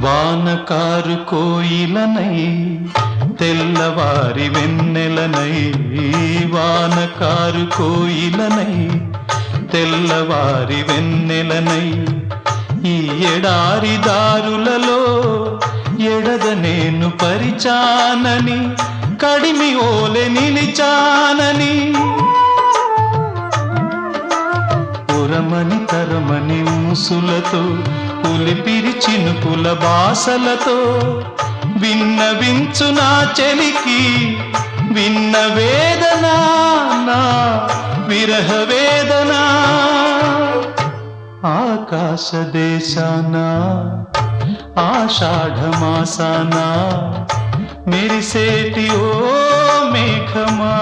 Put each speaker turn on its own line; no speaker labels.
వానకారు కోయిలనై తెల్లవారి వెన్నెలనై, వానకారు కోయిలనై తెల్లవారి వెన్నెలనై, ఈ ఎడారి దారులలో ఎడద నేను పరిచానని, కడిమి ఓలె నిలిచానని, ఉరమని తరమని ముసులతో ఉలిపిరి చినుకుల బాసలతో విన్నవించు నా చెలికి విన్న వేదన, నా విరహ వేదన. ఆకాశ దేశాన ఆషాఢమాసాన మెరిసేటి ఓ మేఘమా.